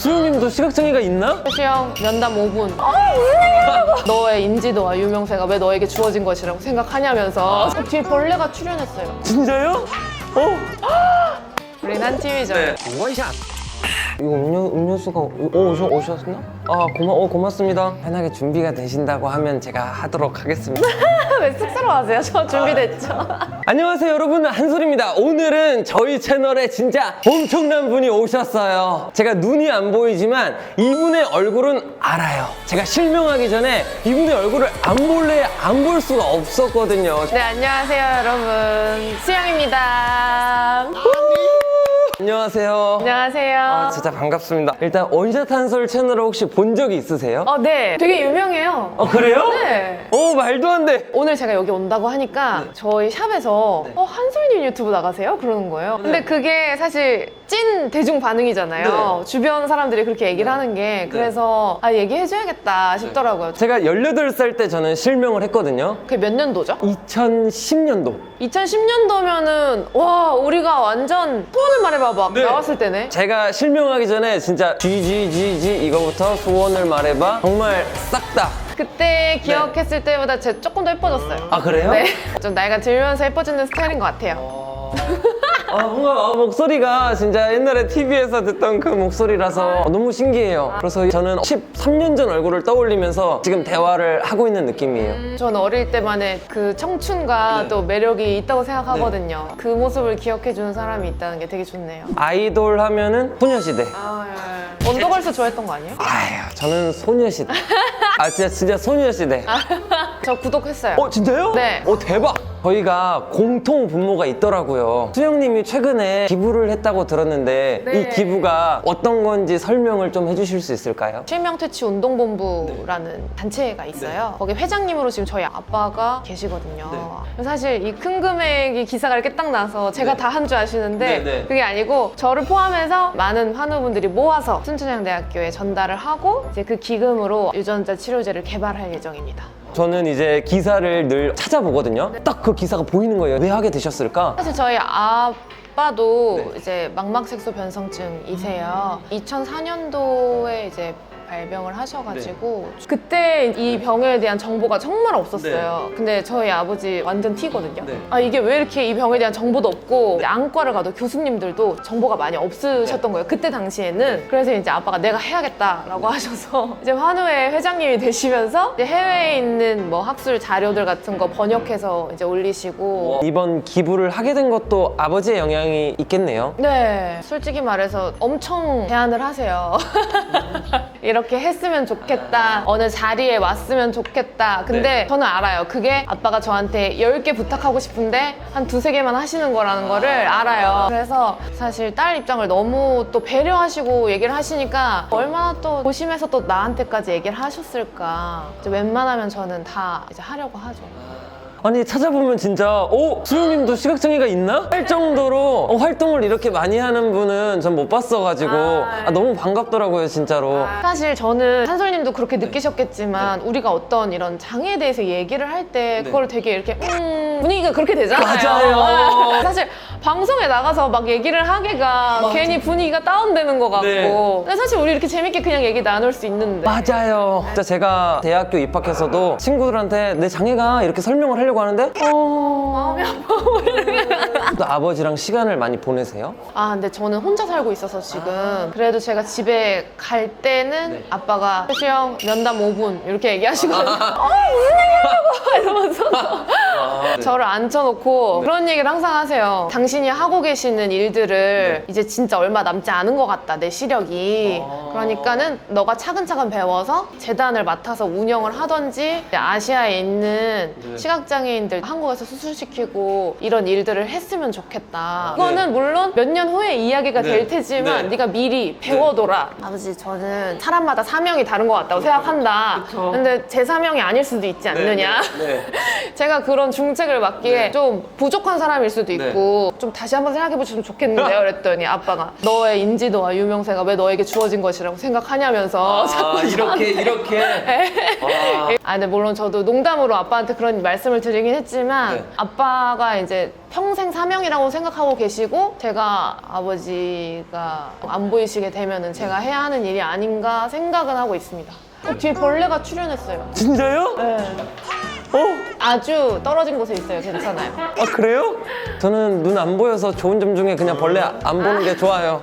수영님도 시각장애가 있나? 시영 면담 5분. 무슨 얘기냐고. 너의 인지도와 유명세가 왜 너에게 주어진 것이라고 생각하냐면서 뒤에 벌레가 출연했어요. 진짜요? 우린 한 팀이죠. 원샷. 이거 음료수가 오셨나? 아 고맙습니다. 편하게 준비가 되신다고 하면 제가 하도록 하겠습니다. 왜 쑥스러워하세요? 저 준비됐죠. 안녕하세요 여러분, 한솔입니다. 오늘은 저희 채널에 진짜 엄청난 분이 오셨어요. 제가 눈이 안 보이지만 이분의 얼굴은 알아요. 제가 실명하기 전에 이분의 얼굴을 안 볼래 안 볼 수가 없었거든요. 네, 안녕하세요, 여러분. 수영입니다. 안녕하세요. 안녕하세요. 진짜 반갑습니다. 일단 원샷 한솔 채널을 혹시 본 적이 있으세요? 네. 되게 유명해요. 그래요? 네. 말도 안 돼. 오늘 제가 여기 온다고 하니까 저희 샵에서 한솔님 유튜브 나가세요? 그러는 거예요. 근데 그게 사실 찐 대중 반응이잖아요. 주변 사람들이 그렇게 얘기를 하는 게. 그래서 얘기해줘야겠다 싶더라고요. 제가 18살 때 저는 실명을 했거든요. 그게 몇 년도죠? 2010년도. 2010년도면은 와, 우리가 완전 소원을 말해봐 막 나왔을 때네. 제가 실명하기 전에 진짜 GGGG 이거부터 소원을 말해봐 정말 싹 다. 그때 기억했을 때보다 제가 조금 더 예뻐졌어요. 그래요? 네. 좀 나이가 들면서 예뻐지는 스타일인 것 같아요. 뭔가 목소리가 진짜 옛날에 TV에서 듣던 그 목소리라서 너무 신기해요. 그래서 저는 13년 전 얼굴을 떠올리면서 지금 대화를 하고 있는 느낌이에요. 저는 어릴 때만의 그 청춘과 또 매력이 있다고 생각하거든요. 그 모습을 기억해주는 사람이 있다는 게 되게 좋네요. 아이돌 하면은 소녀시대. 원더걸스 좋아했던 거 아니에요? 저는 소녀시대. 진짜 소녀시대. 저 구독했어요. 진짜요? 네. 대박. 저희가 공통 분모가 있더라고요. 수영님이 최근에 기부를 했다고 들었는데 이 기부가 어떤 건지 설명을 좀 해주실 수 있을까요? 실명퇴치 운동본부라는 단체가 있어요. 거기 회장님으로 지금 저희 아빠가 계시거든요. 사실 이 큰 금액이 기사가 이렇게 딱 나서 제가 다 한 줄 아시는데 그게 아니고 저를 포함해서 많은 환우분들이 모아서 순천향대학교에 전달을 하고 이제 그 기금으로 유전자 치료제를 개발할 예정입니다. 저는 이제 기사를 늘 찾아보거든요. 딱 그 기사가 보이는 거예요. 왜 하게 되셨을까? 사실 저희 아빠도 이제 망막색소 변성증이세요. 2004년도에 이제 발병을 하셔가지고 그때 이 병에 대한 정보가 정말 없었어요. 근데 저희 아버지 완전 T거든요. 이게 왜 이렇게 이 병에 대한 정보도 없고 이제 안과를 가도 교수님들도 정보가 많이 없으셨던 거예요. 그때 당시에는. 그래서 이제 아빠가 내가 해야겠다라고 하셔서 이제 환우회 회장님이 되시면서 이제 해외에 있는 뭐 학술 자료들 같은 거 번역해서 이제 올리시고. 이번 기부를 하게 된 것도 아버지의 영향이 있겠네요. 네, 솔직히 말해서 엄청 제안을 하세요. 이렇게 했으면 좋겠다, 어느 자리에 왔으면 좋겠다. 근데 저는 알아요. 그게 아빠가 저한테 10개 부탁하고 싶은데 한 2-3개만 하시는 거라는 거를 알아요. 그래서 사실 딸 입장을 너무 또 배려하시고 얘기를 하시니까 얼마나 또 고심해서 또 나한테까지 얘기를 하셨을까. 이제 웬만하면 저는 다 이제 하려고 하죠. 아니 찾아보면 진짜 수영님도 시각장애가 있나? 할 정도로 활동을 이렇게 많이 하는 분은 전 못 봤어가지고 너무 반갑더라고요 진짜로. 사실 저는 한솔님도 그렇게 느끼셨겠지만 우리가 어떤 이런 장애에 대해서 얘기를 할 때 그걸 되게 이렇게 분위기가 그렇게 되잖아요. 맞아요. 사실 방송에 나가서 막 얘기를 하기가 괜히 분위기가 다운되는 것 같고. 근데 사실 우리 이렇게 재밌게 그냥 얘기 나눌 수 있는데. 맞아요. 진짜 제가 대학교 입학해서도 친구들한테 내 장애가 이렇게 설명을 하려고 하는데 마음이 아파. 또 아버지랑 시간을 많이 보내세요? 근데 저는 혼자 살고 있어서 지금 그래도 제가 집에 갈 때는 아빠가 수영 면담 5분 이렇게 얘기하시거든요. 무슨 얘기하냐고 이러면서 저를 앉혀놓고 그런 얘기를 항상 하세요. 당신이 하고 계시는 일들을 이제 진짜 얼마 남지 않은 것 같다, 내 시력이. 그러니까는 너가 차근차근 배워서 재단을 맡아서 운영을 하던지 아시아에 있는 시각장애인들 한국에서 수술시키고 이런 일들을 했으면 좋겠다. 그거는 물론 몇 년 후에 이야기가 될 테지만 네가 미리 배워둬라. 아버지, 저는 사람마다 사명이 다른 것 같다고 생각한다. 근데 제 사명이 아닐 수도 있지 않느냐. 제가 그런 중책을 맡기에 좀 부족한 사람일 수도 있고 좀 다시 한번 생각해보시면 좋겠는데요. 그랬더니 아빠가 너의 인지도와 유명세가 왜 너에게 주어진 것이라고 생각하냐면서 자꾸 이렇게. 근데 물론 저도 농담으로 아빠한테 그런 말씀을 드리긴 했지만 네. 아빠가 이제 평생 사명이라고 생각하고 계시고 제가 아버지가 안 보이시게 되면은 제가 해야 하는 일이 아닌가 생각은 하고 있습니다. 뒤에 벌레가 출연했어요. 진짜요? 네. 아주 떨어진 곳에 있어요. 괜찮아요. 아, 그래요? 저는 눈 안 보여서 좋은 점 중에 그냥 벌레 안 보는 게 좋아요.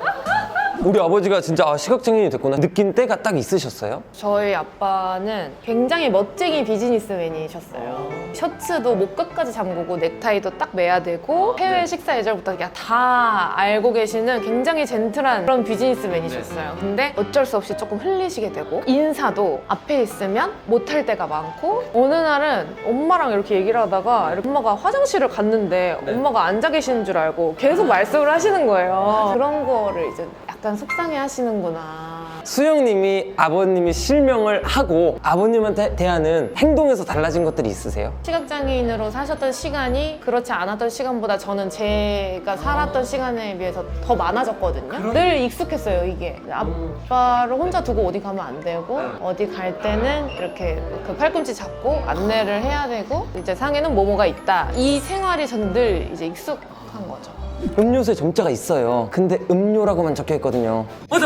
우리 아버지가 진짜 시각장애인이 됐구나 느낀 때가 딱 있으셨어요? 저희 아빠는 굉장히 멋쟁이 비즈니스맨이셨어요. 셔츠도 목 끝까지 잠그고 넥타이도 딱 매야 되고 해외 식사 예절부터 그냥 다 알고 계시는 굉장히 젠틀한 그런 비즈니스맨이셨어요. 근데 어쩔 수 없이 조금 흘리시게 되고 인사도 앞에 있으면 못할 때가 많고 어느 날은 엄마랑 이렇게 얘기를 하다가 이렇게 엄마가 화장실을 갔는데 엄마가 앉아 계시는 줄 알고 계속 말씀을 하시는 거예요. 그런 거를 이제 약간 속상해 하시는구나. 수영님이 아버님이 실명을 하고 아버님한테 대하는 행동에서 달라진 것들이 있으세요? 시각장애인으로 사셨던 시간이 그렇지 않았던 시간보다 저는 제가 살았던 시간에 비해서 더 많아졌거든요. 늘 익숙했어요, 이게. 아빠를 혼자 두고 어디 가면 안 되고 어디 갈 때는 이렇게 그 팔꿈치 잡고 안내를 해야 되고 이제 상에는 뭐뭐가 있다. 이 생활이 저는 늘 이제 익숙한 거죠. 음료수에 점자가 있어요. 근데 음료라고만 적혀 있거든요. 맞아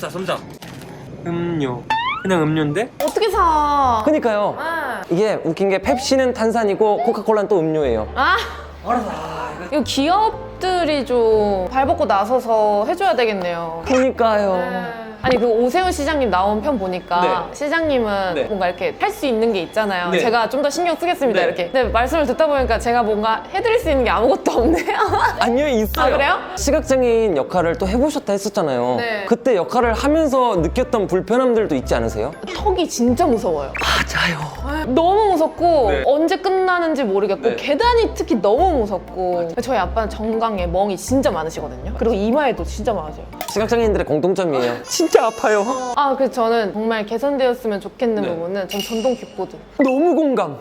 점자 음료 그냥 음료인데? 어떻게 사? 그니까요. 이게 웃긴 게 펩시는 탄산이고 코카콜라는 또 음료예요. 이거 기업들이 좀 발벗고 나서서 해줘야 되겠네요. 그니까요. 아니 그 오세훈 시장님 나온 편 보니까 네. 시장님은 네. 뭔가 이렇게 할 수 있는 게 있잖아요. 네. 제가 좀 더 신경 쓰겠습니다 네. 이렇게. 근데 말씀을 듣다 보니까 제가 뭔가 해드릴 수 있는 게 아무것도 없네요. 아니요, 있어요. 아, 그래요? 시각장애인 역할을 또 해보셨다 했었잖아요. 네. 그때 역할을 하면서 느꼈던 불편함들도 있지 않으세요? 턱이 진짜 무서워요. 맞아요. 너무 무섭고 네. 언제 끝나는지 모르겠고 네. 계단이 특히 너무 무섭고 저희 아빠는 정강에 멍이 진짜 많으시거든요. 그리고 이마에도 진짜 많으세요. 시각장애인들의 공통점이에요. 진짜 아파요. 그래서 저는 정말 개선되었으면 좋겠는 네. 부분은 전 전동 킥보드. 너무 공감.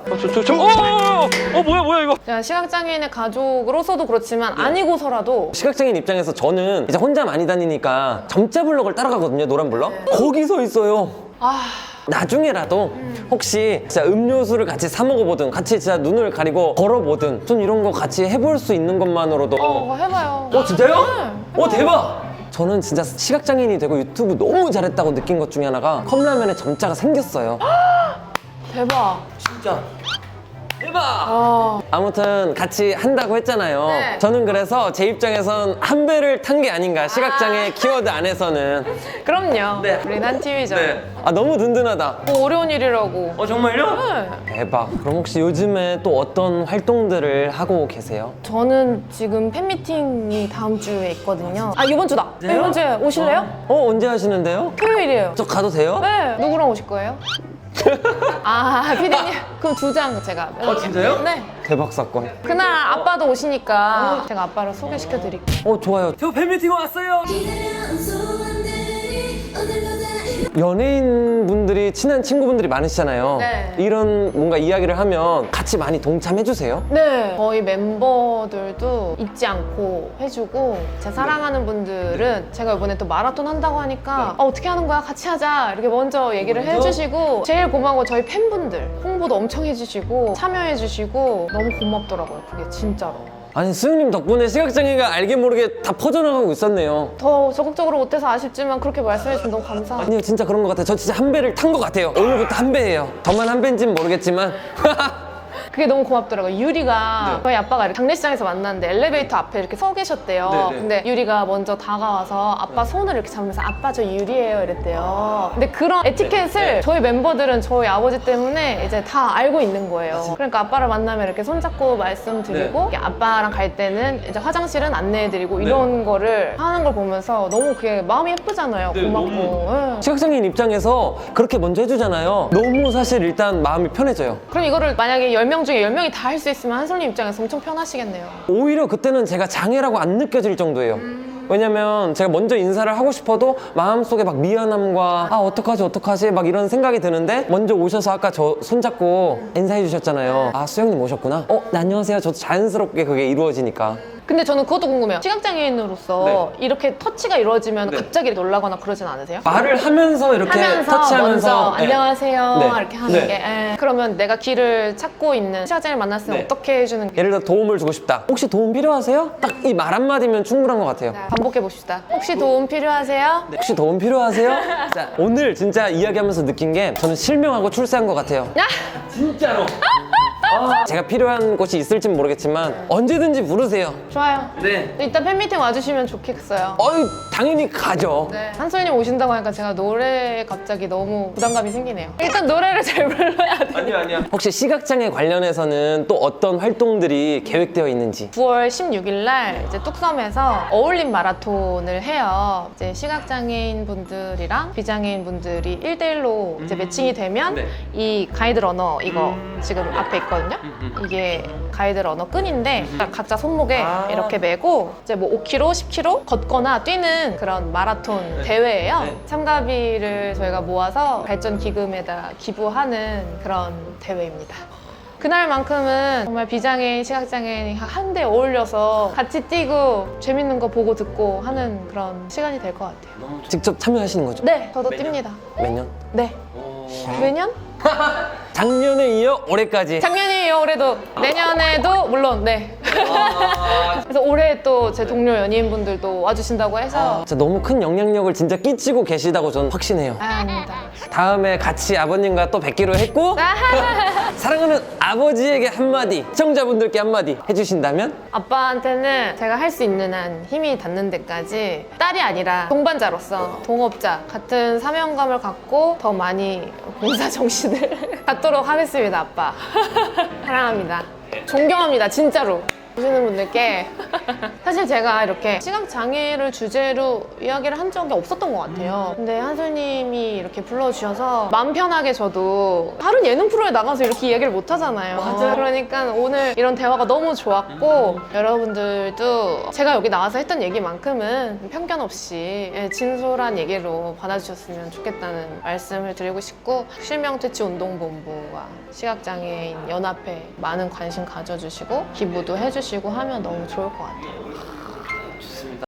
뭐야 이거 제가 시각장애인의 가족으로서도 그렇지만 아니고서라도 시각장애인 입장에서 저는 이제 혼자 많이 다니니까 점자 블럭을 따라가거든요, 노란 블럭. 거기 서 있어요. 나중에라도 혹시 진짜 음료수를 같이 사 먹어보든 같이 진짜 눈을 가리고 걸어보든 좀 이런 거 같이 해볼 수 있는 것만으로도 그거 해봐요. 진짜요? 대박! 저는 진짜 시각장애인이 되고 유튜브 너무 잘했다고 느낀 것 중에 하나가 컵라면에 점자가 생겼어요. 대박. 진짜 대박! 아무튼 같이 한다고 했잖아요. 네. 저는 그래서 제 입장에선 한 배를 탄 게 아닌가, 시각장애 키워드 안에서는. 그럼요. 네. 우린 한 팀이죠. 너무 든든하다. 뭐 어려운 일이라고. 정말요? 네. 대박. 그럼 혹시 요즘에 또 어떤 활동들을 하고 계세요? 저는 지금 팬미팅이 다음 주에 있거든요. 이번 주다. 이번 주에 오실래요? 언제 하시는데요? 토요일이에요. 저 가도 돼요? 네. 누구랑 오실 거예요? 피디님. 그럼 2장 제가. 진짜요? 네. 대박 사건. 그날 아빠도 오시니까 제가 아빠를 소개시켜 드릴게요. 좋아요. 저 팬미팅 왔어요. 연예인 분들이 친한 친구분들이 많으시잖아요. 네. 이런 뭔가 이야기를 하면 같이 많이 동참해 주세요. 네. 저희 멤버들도 잊지 않고 해주고 제 사랑하는 분들은 제가 이번에 또 마라톤 한다고 하니까 어떻게 하는 거야? 같이 하자. 이렇게 먼저 얘기를 해주시고 제일 고마운 건 저희 팬분들 홍보도 엄청 해주시고 참여해주시고 너무 고맙더라고요. 그게 진짜로. 아니, 수영님 덕분에 시각장애가 알게 모르게 다 퍼져나가고 있었네요. 더 적극적으로 못해서 아쉽지만 그렇게 말씀해주시면 너무 감사합니다. 아니요, 진짜 그런 것 같아요. 저 진짜 한 배를 탄 것 같아요. 오늘부터 한 배예요. 저만 한 배인지는 모르겠지만. 그게 너무 고맙더라고요. 유리가 저희 아빠가 이렇게 장례식장에서 만났는데 엘리베이터 앞에 이렇게 서 계셨대요. 근데 유리가 먼저 다가와서 아빠 손을 이렇게 잡으면서 아빠 저 유리예요 이랬대요. 근데 그런 에티켓을 저희 멤버들은 저희 아버지 때문에 이제 다 알고 있는 거예요. 그러니까 아빠를 만나면 이렇게 손잡고 말씀드리고 이렇게 아빠랑 갈 때는 이제 화장실은 안내해드리고 이런 거를 하는 걸 보면서 너무 그게 마음이 예쁘잖아요. 고맙고. 네. 시각장애인 입장에서 그렇게 먼저 해주잖아요. 너무 사실 일단 마음이 편해져요. 그럼 이거를 만약에 10명 중에 10명이 다 할 수 있으면 한솔님 입장에서 엄청 편하시겠네요. 오히려 그때는 제가 장애라고 안 느껴질 정도예요. 왜냐면 제가 먼저 인사를 하고 싶어도 마음속에 막 미안함과 어떡하지 막 이런 생각이 드는데 먼저 오셔서 아까 저 손잡고 인사해 주셨잖아요. 수영님 오셨구나. 네, 안녕하세요. 저도 자연스럽게 그게 이루어지니까. 근데 저는 그것도 궁금해요. 시각장애인으로서 이렇게 터치가 이루어지면 네. 갑자기 놀라거나 그러진 않으세요? 말을 하면서 이렇게 하면서 터치하면서 먼저 네. 안녕하세요 네. 이렇게 하는 네. 게 그러면 내가 길을 찾고 있는 시각장애를 만났을 때 네. 어떻게 해주는 게 예를 들어 도움을 주고 싶다. 혹시 도움 필요하세요? 딱 이 말 한마디면 충분한 것 같아요. 반복해 봅시다. 혹시 도움 필요하세요? 혹시 도움 필요하세요? 자, 오늘 진짜 이야기하면서 느낀 게 저는 실명하고 출세한 것 같아요. 야! 진짜로. 제가 필요한 곳이 있을진 모르겠지만 언제든지 부르세요. 좋아요. 네. 이따 팬미팅 와주시면 좋겠어요. 당연히 가죠. 네. 한솔님 오신다고 하니까 제가 노래 갑자기 너무 부담감이 생기네요. 일단 노래를 잘 불러야 돼. 아니야. 혹시 시각장애 관련해서는 또 어떤 활동들이 계획되어 있는지? 9월 16일 날 이제 뚝섬에서 어울림 마라톤을 해요. 이제 시각장애인 분들이랑 비장애인 분들이 1대1로 이제 매칭이 되면 네. 이 가이드 러너 이거 지금 앞에 있거든요. 이게 가이드 러너 끈인데 각자 손목에 이렇게 메고 이제 뭐 5km, 10km 걷거나 뛰는 그런 마라톤 대회예요. 네. 참가비를 저희가 모아서 발전 기금에다 기부하는 그런 대회입니다. 그날만큼은 정말 비장애인, 시각장애인이 한데 어울려서 같이 뛰고 재밌는 거 보고 듣고 하는 그런 시간이 될 것 같아요. 직접 참여하시는 거죠? 네, 저도 뜁니다. 몇 년? 네. 매년? 작년에 이어 올해까지. 작년이에요, 올해도. 내년에도 물론, 네. 그래서 올해 또 제 동료 연예인분들도 와주신다고 해서 진짜 너무 큰 영향력을 진짜 끼치고 계시다고 저는 확신해요. 아닙니다. 다음에 같이 아버님과 또 뵙기로 했고 사랑하는 아버지에게 한마디, 시청자분들께 한마디 해주신다면? 아빠한테는 제가 할 수 있는 한 힘이 닿는 데까지 딸이 아니라 동반자로서 동업자 같은 사명감을 갖고 더 많이 봉사 정신을 갖도록 하겠습니다, 아빠. 사랑합니다. 존경합니다, 진짜로. 보시는 분들께 사실 제가 이렇게 시각장애를 주제로 이야기를 한 적이 없었던 것 같아요. 근데 한솔님이 이렇게 불러주셔서 마음 편하게 저도 다른 예능 프로에 나가서 이렇게 이야기를 못 하잖아요. 그러니까 오늘 이런 대화가 너무 좋았고 여러분들도 제가 여기 나와서 했던 얘기만큼은 편견 없이 진솔한 얘기로 받아주셨으면 좋겠다는 말씀을 드리고 싶고 실명퇴치운동본부와 시각장애인 연합회 많은 관심 가져주시고 기부도 해주시고 하면 너무 좋을 것 같아요.